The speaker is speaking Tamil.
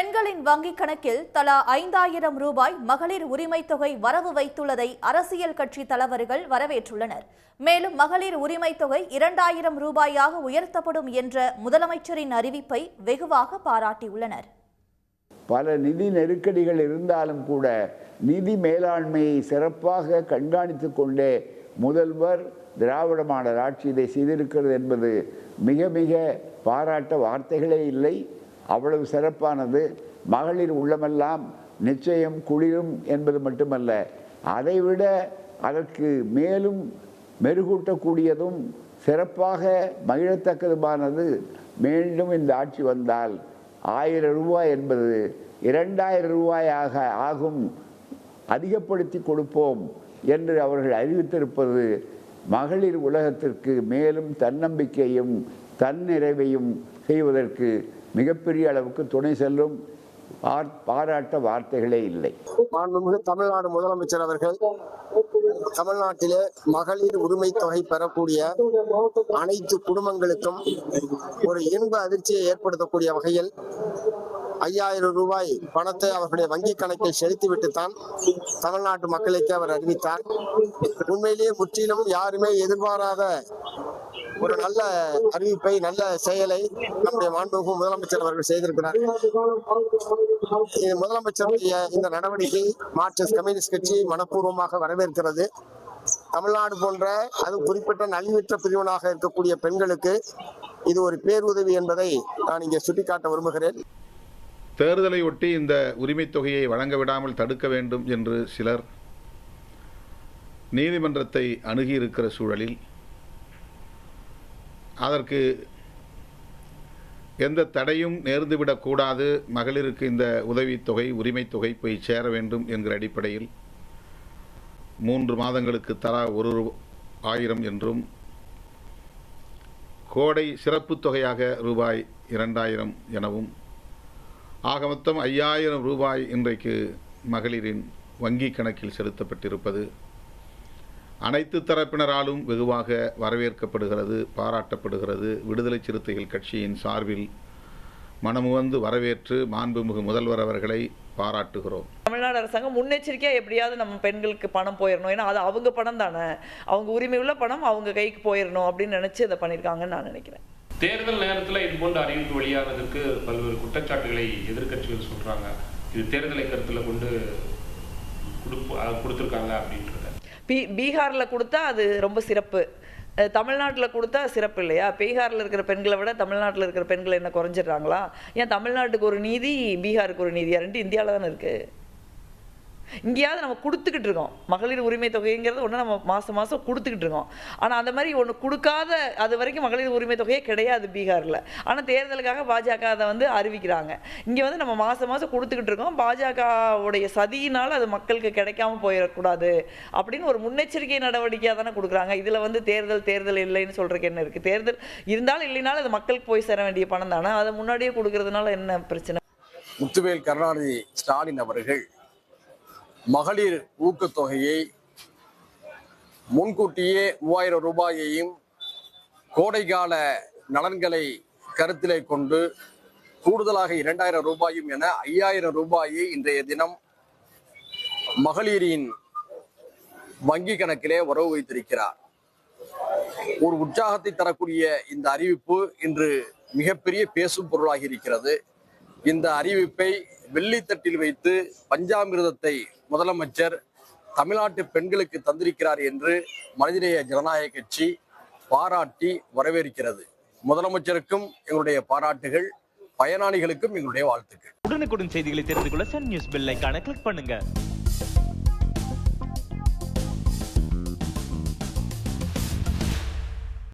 பெண்களின் வங்கிக் கணக்கில் தலா 5000 ரூபாய் மகளிர் உரிமை தொகை வரவு வைத்துள்ளதை அரசியல் கட்சி தலைவர்கள் வரவேற்றுள்ளனர். மேலும் மகளிர் உரிமை தொகை 2000 ரூபாயாக உயர்த்தப்படும் என்ற முதலமைச்சரின் அறிவிப்பை வெகுவாக பாராட்டியுள்ளனர். பல நிதி நெருக்கடிகள் இருந்தாலும் கூட நிதி மேலாண்மையை சிறப்பாக கண்காணித்துக் கொண்டே முதல்வர் திராவிட மாடல் ஆட்சி இதை செய்திருக்கிறது என்பது மிக மிக பாராட்ட வார்த்தைகளே இல்லை. அவ்வளவு சிறப்பானது. மகளிர் உள்ளமெல்லாம் நிச்சயம் குளிரும் என்பது மட்டுமல்ல, அதைவிட அதற்கு மேலும் மெருகூட்டக்கூடியதும் சிறப்பாக மகிழத்தக்கதுமானது. மீண்டும் இந்த ஆட்சி வந்தால் 1000 ரூபாய் என்பது 2000 ரூபாயாக ஆகும், அதிகப்படுத்தி கொடுப்போம் என்று அவர்கள் அறிவித்திருப்பது மகளிர் உலகத்திற்கு மேலும் தன்னம்பிக்கையும் தன்னிறைவையும் செய்வதற்கு மிகப்பெரிய அளவுக்கு துணை செல்லும். பாராட்ட வார்த்தைகளே இல்லை. மாண்புமிகு தமிழ்நாடு முதலமைச்சர் அவர்கள் தமிழ்நாட்டிலே மகளிர் உரிமை தொகை பெறக்கூடிய அனைத்து குடும்பங்களுக்கும் ஒரு இன்ப அதிர்ச்சியை ஏற்படுத்தக்கூடிய வகையில் 5000 ரூபாய் பணத்தை அவர்களுடைய வங்கி கணக்கில் செலுத்திவிட்டுத்தான் தமிழ்நாட்டு மக்களுக்கு அவர் அறிவித்தார். உண்மையிலேயே முற்றிலும் யாருமே எதிர்பாராத ஒரு நல்ல அறிவிப்பை, நல்ல செயலை நம்முடைய மாண்புமிகு முதலமைச்சர் அவர்கள் செய்திருக்கிறார். முதலமைச்சருடைய இந்த நடவடிக்கை மார்க்சிஸ்ட் கம்யூனிஸ்ட் கட்சி மனப்பூர்வமாக வரவேற்கிறது. தமிழ்நாடு போன்ற அது குறிப்பிட்ட நலிவுற்ற பிரிவினாக இருக்கக்கூடிய பெண்களுக்கு இது ஒரு பேருதவி என்பதை நான் இங்கே சுட்டிக்காட்ட விரும்புகிறேன். தேர்தலை ஒட்டி இந்த உரிமை தொகையை வழங்க விடாமல் தடுக்க வேண்டும் என்று சிலர் நீதிமன்றத்தை அணுகியிருக்கிற சூழலில் அதற்கு எந்த தடையும் நேர்ந்துவிடக்கூடாது, மகளிருக்கு இந்த உதவித்தொகை உரிமை தொகை போய் சேர வேண்டும் என்கிற அடிப்படையில் 3 மாதங்களுக்கு தலா 1000 என்றும் கோடை சிறப்பு தொகையாக ரூபாய் 2000 எனவும் ஆக மொத்தம் 5000 ரூபாய் இன்றைக்கு மகளிரின் வங்கி கணக்கில் செலுத்தப்பட்டிருப்பது அனைத்து தரப்பினராலும் வெகுவாக வரவேற்கப்படுகிறது, பாராட்டப்படுகிறது. விடுதலை சிறுத்தைகள் கட்சியின் சார்பில் மனமுவந்து வரவேற்று மாண்புமிகு முதல்வர் அவர்களை பாராட்டுகிறோம். தமிழ்நாடு அரசாங்கம் முன்னெச்சரிக்கையாக எப்படியாவது நம்ம பெண்களுக்கு பணம் போயிடணும், ஏன்னா அது அவங்க பணம் தானே, அவங்க உரிமை உள்ள பணம் அவங்க கைக்கு போயிடணும் அப்படின்னு நினச்சி இதை பண்ணியிருக்காங்கன்னு நான் நினைக்கிறேன். தேர்தல் நேரத்தில் இது போன்ற அறிவிப்பு வெளியானதற்கு பல்வேறு குற்றச்சாட்டுகளை எதிர்க்கட்சிகள் சொல்றாங்க. இது தேர்தலை கருத்தில் கொண்டு கொடுத்துருக்காங்க அப்படின்றது. பீகாரில் கொடுத்தா அது ரொம்ப சிறப்பு, தமிழ்நாட்டில் கொடுத்தா சிறப்பு இல்லையா? பீகாரில் இருக்கிற பெண்களை விட தமிழ்நாட்டில் இருக்கிற பெண்கள் என்ன குறைஞ்சிடுறாங்களா? ஏன் தமிழ்நாட்டுக்கு ஒரு நீதி, பீகாருக்கு ஒரு நீதியா? ரெண்டு இந்தியாவில் தானே இருக்குது. இங்கேயாவது நம்ம கொடுத்துக்கிட்டு இருக்கோம். மகளிர் உரிமை தொகைங்கிறது ஒன்று நம்ம மாதம் மாதம் கொடுத்துக்கிட்டு இருக்கோம். ஆனால் அந்த மாதிரி ஒன்று கொடுக்காத அது வரைக்கும் மகளிர் உரிமை தொகையே கிடையாது பீகாரில். ஆனால் தேர்தலுக்காக பாஜக அதை அறிவிக்கிறாங்க. இங்கே நம்ம மாதம் மாதம் கொடுத்துக்கிட்டு இருக்கோம். பாஜகவுடைய சதியினால் அது மக்களுக்கு கிடைக்காம போயிடக்கூடாது அப்படின்னு ஒரு முன்னெச்சரிக்கை நடவடிக்கையாக தானே கொடுக்குறாங்க. இதில் தேர்தல் இல்லைன்னு சொல்கிறதுக்கு என்ன இருக்குது? தேர்தல் இருந்தாலும் இல்லைனாலும் அது மக்களுக்கு போய் சேர வேண்டிய பணம் தானே, அதை முன்னாடியே கொடுக்கறதுனால என்ன பிரச்சனை? முத்துவேல் கருணாநிதி ஸ்டாலின் அவர்கள் மகளிர் ஊக்கத்தொகையை முன்கூட்டியே 3000 ரூபாயையும் கோடைகால நலன்களை கருத்திலே கொண்டு கூடுதலாக 2000 ரூபாயும் என 5000 ரூபாயை இன்றைய தினம் மகளிரின் வங்கி கணக்கிலே வரவு வைத்திருக்கிறார். ஒரு உற்சாகத்தை தரக்கூடிய இந்த அறிவிப்பு இன்று மிகப்பெரிய பேசும் பொருளாகி இருக்கிறது. இந்த அறிவிப்பை வெள்ளித்தட்டில் வைத்து பஞ்சாமிர்தத்தை முதலமைச்சர் தமிழ்நாட்டு பெண்களுக்கு தந்திருக்கிறார் என்று மனிதநேய ஜனநாயக கட்சி பாராட்டி வரவேற்கிறது. முதலமைச்சருக்கும் எங்களுடைய பாராட்டுகள், பயனாளிகளுக்கும் எங்களுடைய வாழ்த்துக்கள். உடனுக்குடன் செய்திகளை தெரிந்து கொள்ள சன் நியூஸ் பெல் ஐகானை கிளிக் பண்ணுங்க.